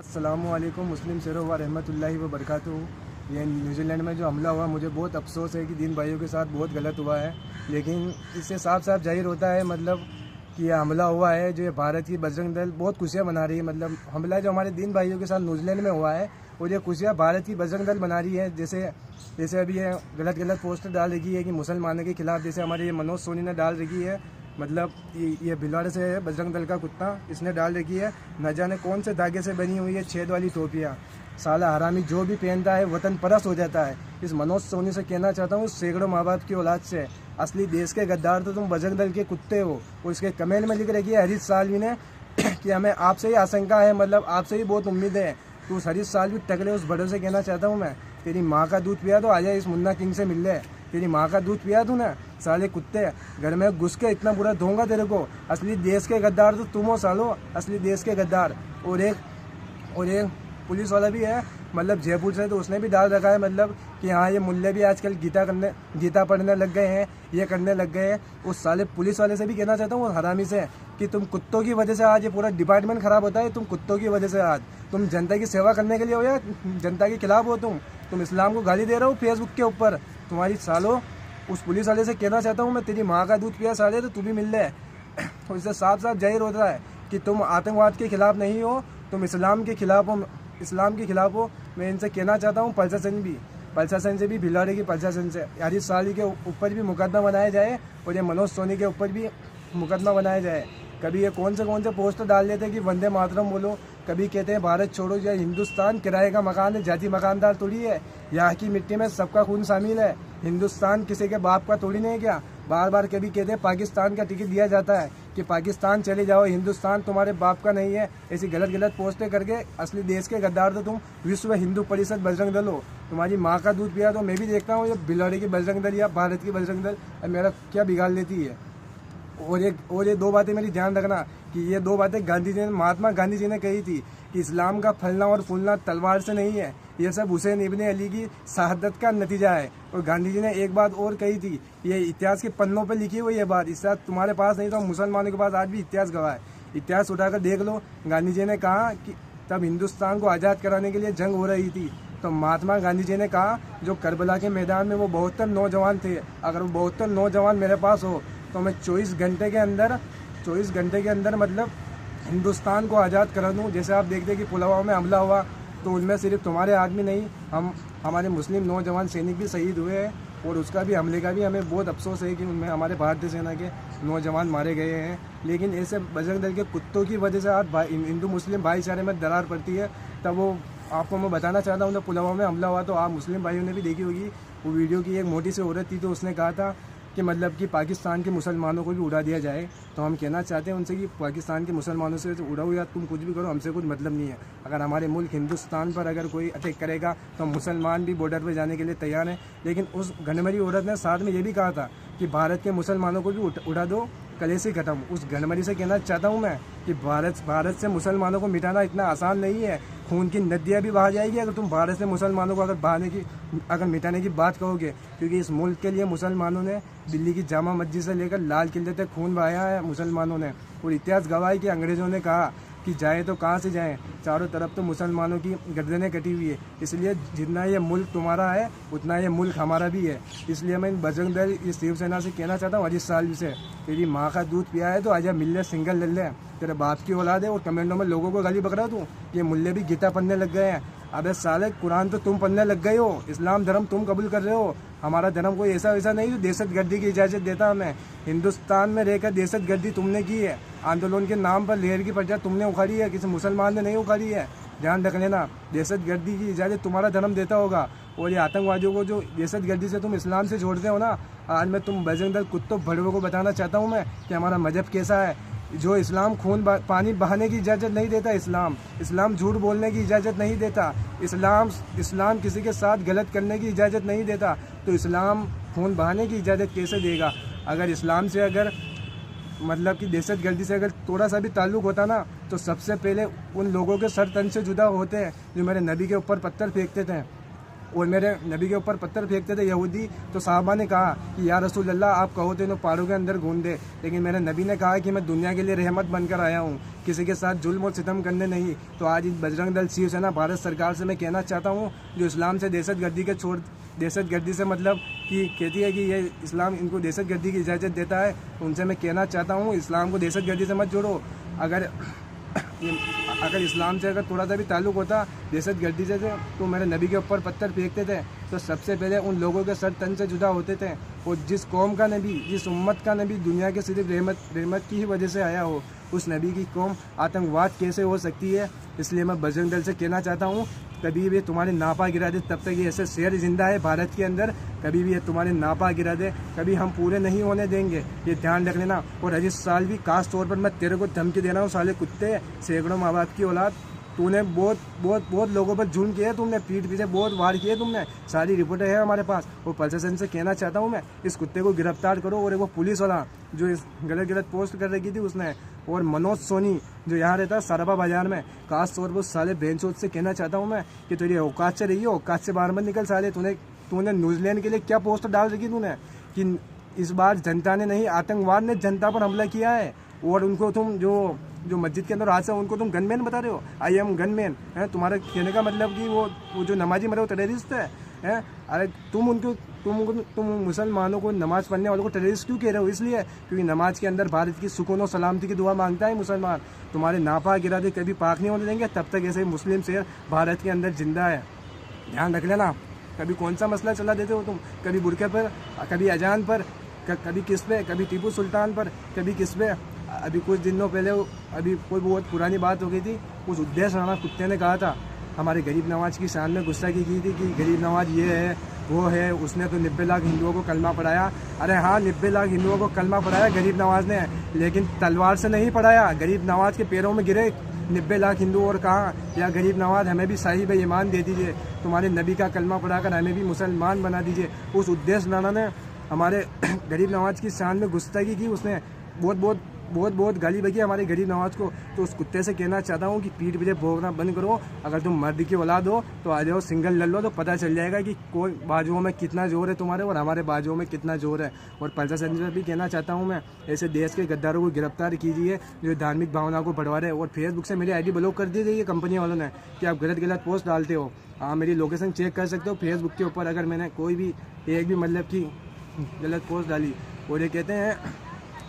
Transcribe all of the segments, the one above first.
अस्सलामुअलैकुम मुस्लिम शहरों व रहमतुल्लाहि व बरकातुहू। ये न्यूजीलैंड में जो हमला हुआ, मुझे बहुत अफसोस है कि दीन भाइयों के साथ बहुत गलत हुआ है। लेकिन इससे साफ साफ जाहिर होता है कि यह हमला हुआ है जो ये भारत की बजरंग दल बहुत खुशियाँ मना रही है। हमला जो हमारे दीन भाइयों के साथ न्यूजीलैंड में हुआ है और ये खुशियाँ भारत की बजरंग दल मना रही है। जैसे अभी ये गलत पोस्टर डाल रही है कि मुसलमानों के खिलाफ, जैसे हमारे ये मनोज सोनी ने डाल रखी है। ये भिलवाड़े से है बजरंग दल का कुत्ता, इसने डाल रखी है न जाने कौन से धागे से बनी हुई है छेद वाली टोपियाँ। साला हरामी जो भी पहनता है वतन परस्त हो जाता है। इस मनोज सोनी से कहना चाहता हूँ, सैकड़ों माँ बाप की औलाद से असली देश के गद्दार तो तुम बजरंग दल के कुत्ते हो। और इसके कमेंट में लिख रखी है हरीश साल्वी ने कि हमें आपसे ही आशंका है, आपसे ही बहुत उम्मीद है। तो उस हरीश साल्वी टकले उस बड़ों से कहना चाहता हूँ मैं, तेरी माँ का दूध पिया तो आजा इस मुन्ना किंग से मिल ले। तेरी माँ का दूध पिया तू ना, साले कुत्ते। घर में घुस के इतना बुरा दूंगा तेरे को। असली देश के गद्दार तो तुम हो सालो, असली देश के गद्दार। और एक पुलिस वाला भी है, जयपुर से, तो उसने भी डाल रखा है कि हाँ ये मुल्ले भी आजकल गीता पढ़ने लग गए हैं, ये करने लग गए हैं। उस साले पुलिस वाले से भी कहना चाहता हूँ, हरामी से, कि तुम कुत्तों की वजह से आज ये पूरा डिपार्टमेंट खराब होता है। तुम कुत्तों की वजह से आज तुम जनता की सेवा करने के लिए हो या जनता के खिलाफ हो। तुम इस्लाम को गाली दे रहे हो फेसबुक के ऊपर। तुम्हारी सालो, उस पुलिस वाले से कहना चाहता हूँ मैं, तेरी माँ का दूध पिया साले तो तू भी मिल ले। और इससे साफ साफ जाहिर होता है कि तुम आतंकवाद के खिलाफ नहीं हो, तुम इस्लाम के खिलाफ हो। मैं इनसे कहना चाहता हूँ, प्रशासन से भी भिलवाड़े प्रशासन से हरीश साल्वी के ऊपर भी मुकदमा बनाया जाए और ये मनोज सोनी के ऊपर भी मुकदमा बनाया जाए। कभी ये कौन से पोस्टर डाल देते हैं कि वंदे मातरम बोलो, कभी कहते हैं भारत छोड़ो, या हिंदुस्तान किराए का मकान है, जाति मकानदार थोड़ी है। यहाँ की मिट्टी में सबका खून शामिल है। हिंदुस्तान किसी के बाप का थोड़ी नहीं है क्या। बार बार कभी कहते हैं पाकिस्तान का टिकट दिया जाता है कि पाकिस्तान चले जाओ, हिंदुस्तान तुम्हारे बाप का नहीं है। ऐसी गलत पोस्टें करके असली देश के गद्दार तो तुम विश्व हिंदू परिषद बजरंग दल हो। तुम्हारी माँ का दूध पिया तो मैं भी देखता हूँ ये भिलवाड़े की बजरंग दल या भारत की बजरंग दल मेरा क्या बिगाड़ लेती है। और ये दो बातें मेरी ध्यान रखना कि ये दो बातें महात्मा गांधी जी ने कही थी कि इस्लाम का फलना और फूलना तलवार से नहीं है, ये सब हुसैन इब्ने अली की शहादत का नतीजा है। और गांधी जी ने एक बात और कही थी, ये इतिहास के पन्नों पर लिखी हुई ये बात, इससे तुम्हारे पास नहीं तो मुसलमानों के पास आज भी इतिहास गवाह है। इतिहास उठाकर देख लो। गांधी जी ने कहा कि तब हिंदुस्तान को आज़ाद कराने के लिए जंग हो रही थी, तो महात्मा गांधी जी ने कहा जो करबला के मैदान में वो 72 नौजवान थे, अगर वो 72 नौजवान मेरे पास हो तो मैं 24 घंटे के अंदर हिंदुस्तान को आज़ाद करा दूँ। जैसे आप देखते कि पुलवामा में हमला हुआ तो उनमें सिर्फ तुम्हारे आदमी नहीं, हमारे मुस्लिम नौजवान सैनिक भी शहीद हुए हैं। और उसका भी हमले का भी हमें बहुत अफसोस है कि उनमें हमारे भारतीय सेना के नौजवान मारे गए हैं। लेकिन ऐसे बजरंग दल के कुत्तों की वजह से आज हिंदू मुस्लिम भाईचारे में दरार पड़ती है। तब वो आपको मैं बताना चाहता हूँ, जब पुलवामा में हमला हुआ तो आप मुस्लिम भाइयों ने भी देखी होगी वो वीडियो की एक मोटी सी औरत थी, तो उसने कहा था कि पाकिस्तान के मुसलमानों को भी उड़ा दिया जाए। तो हम कहना चाहते हैं उनसे कि पाकिस्तान के मुसलमानों से उड़ाओ या तुम कुछ भी करो, हमसे कुछ मतलब नहीं है। अगर हमारे मुल्क हिंदुस्तान पर अगर कोई अटैक करेगा तो मुसलमान भी बॉर्डर पर जाने के लिए तैयार हैं। लेकिन उस घनमरी औरत ने साथ में ये भी कहा था कि भारत के मुसलमानों को भी उड़ा दो, कलेशी खत्म। उस घनमरी से कहना चाहता हूँ मैं कि भारत से मुसलमानों को मिटाना इतना आसान नहीं है। खून की नदियाँ भी बहा जाएगी अगर तुम भारत से मुसलमानों को अगर मिटाने की बात करोगे। क्योंकि इस मुल्क के लिए मुसलमानों ने दिल्ली की जामा मस्जिद से लेकर लाल किले तक खून बहाया है मुसलमानों ने। और इतिहास गवाह है कि अंग्रेज़ों ने कहा कि जाए तो कहाँ से जाएं, चारों तरफ तो मुसलमानों की गर्दनें कटी हुई है। इसलिए जितना ये मुल्क तुम्हारा है उतना ये मुल्क हमारा भी है। इसलिए मैं इन बजरंग दल, इस शिवसेना से कहना चाहता हूँ, हरीश साल्वी से, तेरी माँ का दूध पिया है तो आजा मिल ले, सिंगल ले ले, तेरे बाप की औलाद है। और कमेंटों में लोगों को गाली बकरा दूँ, ये मुल्ले भी गीता पढ़ने लग गए हैं। अबे साले, कुरान तो तुम पढ़ने लग गए हो, इस्लाम धर्म तुम कबूल कर रहे हो। हमारा धर्म कोई ऐसा वैसा नहीं जो दहशतगर्दी की इजाज़त देता हमें। हिंदुस्तान में रहकर दहशतगर्दी तुमने की है, आंदोलन के नाम पर लहर की पर्चा तुमने उखाड़ी है, किसी मुसलमान ने नहीं उखाड़ी है। ध्यान रख लेना, दहशतगर्दी की इजाज़त तुम्हारा धर्म देता होगा। और ये आतंकवादियों को जो दहशतगर्दी से तुम इस्लाम से जोड़ते हो ना, आज मैं तुम बजरंग दल कुत्तों भड़वों को बताना चाहता हूँ मैं कि हमारा मजहब कैसा है। जो इस्लाम पानी बहाने की इजाज़त नहीं देता, इस्लाम झूठ बोलने की इजाज़त नहीं देता, इस्लाम किसी के साथ गलत करने की इजाज़त नहीं देता, तो इस्लाम खून बहाने की इजाज़त कैसे देगा। अगर इस्लाम से कि दहशतगर्दी से अगर थोड़ा सा भी ताल्लुक़ होता ना, तो सबसे पहले उन लोगों के सर तन से जुदा होते हैं जो मेरे नबी के ऊपर पत्थर फेंकते थे। और मेरे नबी के ऊपर पत्थर फेंकते थे यहूदी, तो साहबा ने कहा कि या रसूल अल्लाह आप कहो तो इन्हें पहाड़ों के अंदर गूंद दे, लेकिन मेरे नबी ने कहा कि मैं दुनिया के लिए रहमत बनकर आया हूँ, किसी के साथ जुल्म और सितम करने नहीं। तो आज बजरंग दल शिवसेना भारत सरकार से मैं कहना चाहता हूँ, जो इस्लाम से दहशतगर्दी से मतलब कि कहती है कि ये इस्लाम इनको दहशतगर्दी की इजाज़त देता है, उनसे मैं कहना चाहता हूँ इस्लाम को दहशतगर्दी से मत जोड़ो। अगर इस्लाम से अगर थोड़ा सा भी ताल्लुक़ होता दहशतगर्दी से तो मेरे नबी के ऊपर पत्थर फेंकते थे तो सबसे पहले उन लोगों के सर तन से जुदा होते थे। और जिस कौम का नबी, जिस उम्मत का नबी दुनिया के सिर्फ रहमत की ही वजह से आया हो, उस नबी की कौम आतंकवाद कैसे हो सकती है। इसलिए मैं बजरंग दल से कहना चाहता हूँ, कभी भी तुम्हारे नापा गिरा दे, तब तक ये ऐसे शेर जिंदा है भारत के अंदर, कभी भी ये तुम्हारे नापा गिरा दे, कभी हम पूरे नहीं होने देंगे, ये ध्यान रख लेना। और हर इस साल भी खास तौर पर मैं तेरे को धमकी दे रहा हूँ, साले कुत्ते, सैकड़ों माँ बाप की औलाद, तूने बहुत लोगों पर जुल्म किया, तुमने पीठ पीछे बहुत वार किए तुमने, सारी रिपोर्टें है हमारे पास। और प्रशासन से कहना चाहता हूँ मैं, इस कुत्ते को गिरफ्तार करो। और वो पुलिस वाला जो इस गलत पोस्ट कर रखी थी उसने, और मनोज सोनी जो यहाँ रहता है सराबा बाजार में, खास तौर पर साले बेंचोद से कहना चाहता हूँ मैं कि तेरी औकात से रही हो, औकात से बाहर मत निकल साले। तूने न्यूजीलैंड के लिए क्या पोस्ट डाल रखी तूने कि इस बार जनता ने नहीं, आतंकवाद ने जनता पर हमला किया है। और उनको तुम जो मस्जिद के अंदर हादसा, उनको तुम गनमैन बता रहे हो, आई एम गनमैन है। तुम्हारा कहने का मतलब कि वो जो नमाजी मरे वो टेररिस्ट है। अरे तुम मुसलमानों को, नमाज पढ़ने वालों को टेररिस्ट क्यों कह रहे हो? इसलिए क्योंकि नमाज के अंदर भारत की सुकून और सलामती की दुआ मांगता है मुसलमान। तुम्हारे नापा गिरा दे, कभी पाक नहीं होने देंगे तब तक ऐसे मुस्लिम शेर भारत के अंदर जिंदा है, ध्यान रख लेना। कभी कौन सा मसला चला देते हो तुम, कभी बुरके पर, कभी अजान पर, कभी किस पे, कभी टीपू सुल्तान पर, कभी किस पे। अभी कुछ दिनों पहले अभी कोई बहुत पुरानी बात हो गई थी, उस उद्देश्य राणा कुत्ते ने कहा था हमारे गरीब नवाज की शान में गुस्सा की थी कि गरीब नवाज ये है वो है, उसने तो 90 लाख हिंदुओं को कलमा पढ़ाया। अरे हाँ, 90 लाख हिंदुओं को कलमा पढ़ाया गरीब नवाज ने, लेकिन तलवार से नहीं पढ़ाया। गरीब नवाज के पैरों में गिरे 90 लाख हिंदू और कहा या गरीब नवाज हमें भी साहिब ईमान दे दीजिए, तुम्हारे नबी का कलमा पढ़ाकर हमें भी मुसलमान बना दीजिए। उस उद्देश्य राणा ने हमारे गरीब नवाज की शान में गुस्ताखी की, उसने बहुत गाली बकी हमारे गरीब नवाज को। तो उस कुत्ते से कहना चाहता हूँ कि पीठ पीछे भोगना बंद करो। अगर तुम मर्द की औलाद हो तो आ जाओ, सिंगल लड़ लो, तो पता चल जाएगा कि कोई बाजुओं में कितना जोर है तुम्हारे और हमारे बाजुओं में कितना जोर है। और प्रशासन से भी कहना चाहता हूँ मैं, ऐसे देश के गद्दारों को गिरफ्तार कीजिए जो धार्मिक भावना को बढ़वा रहे हैं। और फेसबुक से मेरी ID ब्लॉक कर दी गई है कंपनी वालों ने कि आप गलत पोस्ट डालते हो। हाँ, मेरी लोकेशन चेक कर सकते हो फेसबुक के ऊपर, अगर मैंने कोई भी एक भी मतलब कि गलत पोस्ट डाली। और ये कहते हैं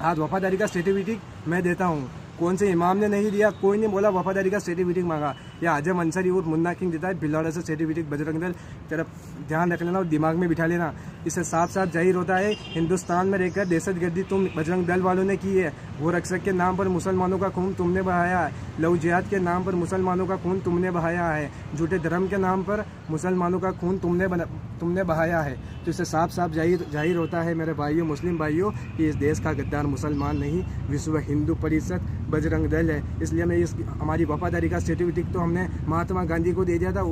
आज वफादारी का सर्टिफिकेट मैं देता हूँ, कौन से इमाम ने नहीं दिया, कोई नहीं बोला वफादारी का सर्टिफिकेट मांगा, या आजम अंसारी और मुन्ना किंग देता है भिलवाड़ा से सर्टिफिकेट। बजरंग दल तेरा ध्यान रख लेना और दिमाग में बिठा लेना। इससे साफ जाहिर होता है हिंदुस्तान में रहकर दहशतगर्दी तुम बजरंग दल वालों ने की है। वो रक्षक के नाम पर मुसलमानों का खून तुमने बहाया है, लव जिहाद के नाम पर मुसलमानों का खून तुमने बहाया है, झूठे धर्म के नाम पर मुसलमानों का खून तुमने बहाया है। तो इससे साफ जाहिर होता है मेरे भाइयों, मुस्लिम भाइयों, कि इस देश का गद्दार मुसलमान नहीं, विश्व हिंदू परिषद बजरंग दल है। इसलिए मैं हमारी वफादारी का सर्टिफिकेट तो हमने महात्मा गांधी को दे दिया था।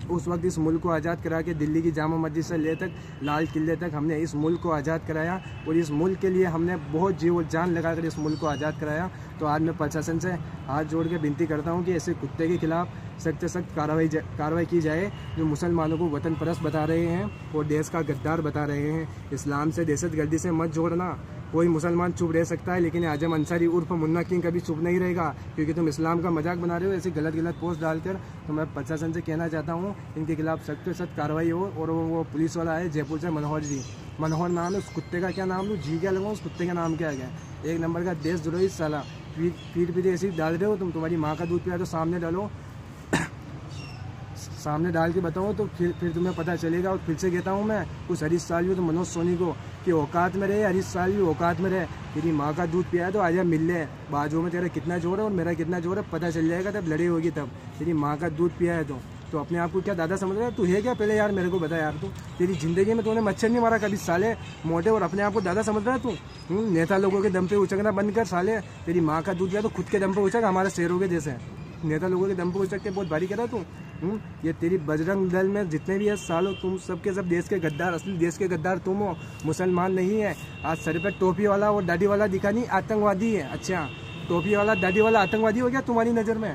उस वक्त इस मुल्क को आज़ाद करा के दिल्ली की जामा मस्जिद से ले तक लाल किले तक हमने इस मुल्क को आज़ाद कराया। और इस मुल्क के लिए हमने बहुत जीव और जान लगाकर इस मुल्क को आज़ाद कराया। तो आज मैं प्रशासन से हाथ जोड़ के विनती करता हूँ कि ऐसे कुत्ते के खिलाफ सख्त से सख्त कार्रवाई की जाए जो मुसलमानों को वतन परस्त बता रहे हैं और देश का गद्दार बता रहे हैं। इस्लाम से दहशतगर्दी से मत जोड़ना। कोई मुसलमान चुप रह सकता है लेकिन आजम अंसारी उर्फ मुन्ना किंग कभी चुप नहीं रहेगा, क्योंकि तुम इस्लाम का मजाक बना रहे हो ऐसे गलत पोस्ट डालकर। तो मैं प्रशासन से कहना चाहता हूँ इनके खिलाफ सख्त से सख्त कार्रवाई हो। और वो पुलिस वाला है जयपुर से, मनोहर नाम है उस कुत्ते का, क्या नाम लूँ, जी क्या लगाऊँ उस कुत्ते का नाम क्या है? एक नंबर का देशद्रोही साला। पीठ पीछे ऐसी डाल रहे हो तुम्हारी माँ का दूध पिया तो सामने डालो, सामने डाल के बताओ तो फिर तुम्हें पता चलेगा। और फिर से कहता हूँ मैं उस हरीश सालवी तो मनोज सोनी को कि औकात में रहे, हरीश सालवी औकात में रहे, तेरी माँ का दूध पिया है तो आजा मिल ले, बाजुओं में तेरा कितना जोर है और मेरा कितना जोर है पता चल जाएगा, तब लड़ी होगी। तब तेरी माँ का दूध पिया है तो अपने आप को क्या दादा समझ रहा है? तू है क्या पहले यार मेरे को बता यार। तू तेरी ज़िंदगी में तूने मच्छर नहीं मारा कभी साले मोटे, और अपने आप को दादा समझ रहा है तू? नेता लोगों के दम पे उचकना बंद कर साले। तेरी माँ का दूध पिया तो खुद के दम पे उचक, हमारे शेरों के जैसे नेता लोगों के दम पे उचक के बहुत भारी करा तू। ये तेरी बजरंग दल में जितने भी है सालों, तुम सबके सब देश के गद्दार, असली देश के गद्दार तुम हो, मुसलमान नहीं है। आज सर पे टोपी वाला और दाढ़ी वाला दिखा नहीं, आतंकवादी है। अच्छा, टोपी वाला दाढ़ी वाला आतंकवादी हो गया तुम्हारी नज़र में?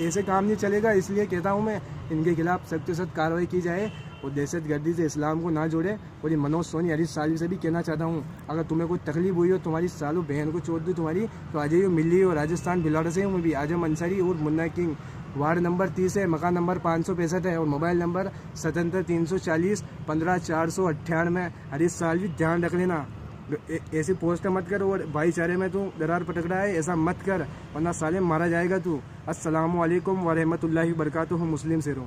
ऐसे काम नहीं चलेगा। इसलिए कहता हूँ मैं इनके खिलाफ सख्त से सख्त कार्रवाई की जाए और दहशत गर्दी से इस्लाम को ना जोड़े। और ये मनोज सोनी हरीश सालवी से भी कहना चाहता हूँ, अगर तुम्हें कोई तकलीफ हुई हो, तुम्हारी सालों बहन को चोट दी तुम्हारी, तो आ जाइए मिली और राजस्थान भिलवाड़ा से हूँ मैं भी, आजम अंसारी और मुन्ना किंग। वार्ड नंबर 30 है, मकान नंबर 565 है और मोबाइल नंबर 77 340 15 498। हरीश सालवी ध्यान रख लेना, ऐसी पोस्ट मत कर और भाईचारे में तू दरार पटक रहा है, ऐसा मत कर वरना साले मारा जाएगा तू। अस्सलामु अलैकुम व रहमतुल्लाहि व बरकातुहू। मुस्लिम शेरों।